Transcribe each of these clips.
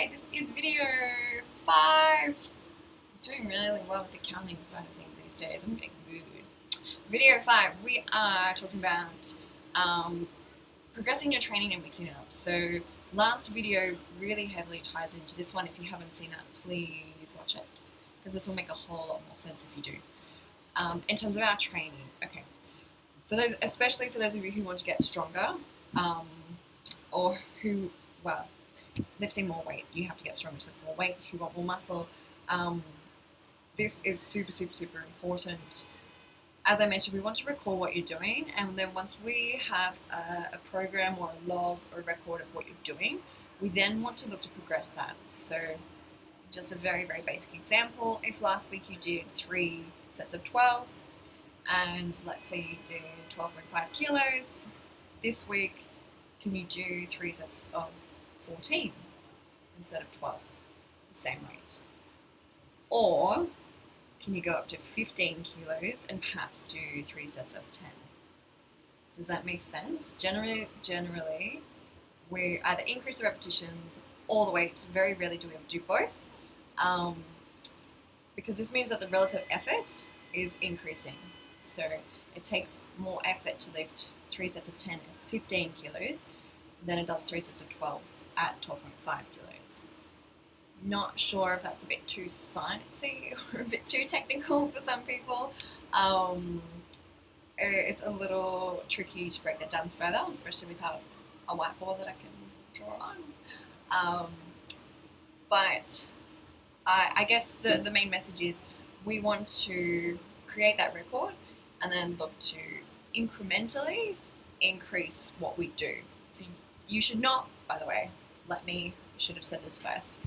Hi, this is video 5. I'm doing really well with the counting side of things these days. I'm getting good. Video 5, we are talking about progressing your training and mixing it up. So last video really heavily ties into this one. If you haven't seen that, please watch it, because this will make a whole lot more sense if you do. In terms of our training, okay, for those, especially for those of you who want to get stronger, or who, well, lifting more weight, you have to get stronger to lift more weight. If you want more muscle, this is super, super, super important. As I mentioned, we want to recall what you're doing, and then once we have a program or a log or a record of what you're doing, we then want to look to progress that. So just a very, very basic example, if last week you did 3 sets of 12, and let's say you did 12.5 kilos, this week can you do 3 sets of 14 instead of 12, the same weight? Or can you go up to 15 kilos and perhaps do 3 sets of 10? Does that make sense? Generally, we either increase the repetitions or the weight. Very rarely do we do both, because this means that the relative effort is increasing. So it takes more effort to lift 3 sets of 10 at 15 kilos than it does 3 sets of 12 at 12.5 kilos. Not sure if that's a bit too sciencey or a bit too technical for some people. It's a little tricky to break that down further, especially without a whiteboard that I can draw on. But I guess the main message is we want to create that record and then look to incrementally increase what we do. So you should not, by the way, should have said this first,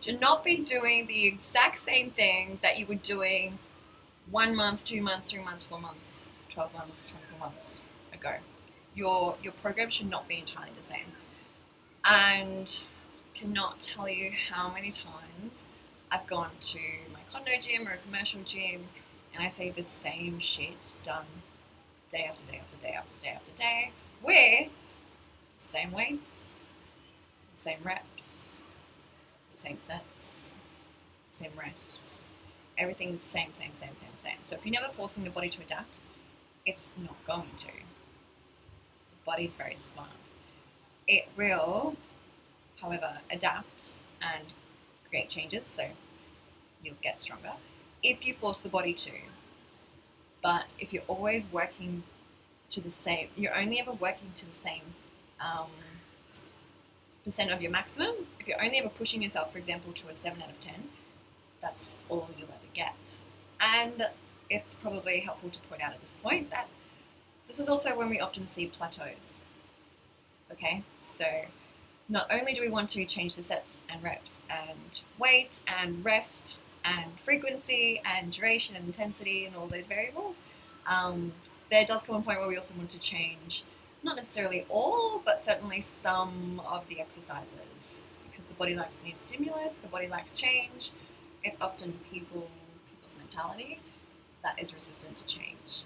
should not be doing the exact same thing that you were doing 1 month, 2 months, 3 months, 4 months, 12 months, 24 months ago. Your program should not be entirely the same. And cannot tell you how many times I've gone to my condo gym or a commercial gym and I say the same shit done day after day after day after day after day with the same weights, the same reps, the same sets, same rest. Everything's same. So if you're never forcing the body to adapt, it's not going to. The body's very smart. It will, however, adapt and create changes, so you'll get stronger if you force the body to. But if you're always working to the same, you're only ever working to the same percent of your maximum. If you're only ever pushing yourself, for example, to a 7 out of 10, that's all you'll ever get. And it's probably helpful to point out at this point that this is also when we often see plateaus. Okay, so not only do we want to change the sets and reps and weight and rest and frequency and duration and intensity and all those variables, there does come a point where we also want to change, not necessarily all, but certainly some of the exercises, because the body likes new stimulus, the body likes change. It's often people's mentality that is resistant to change.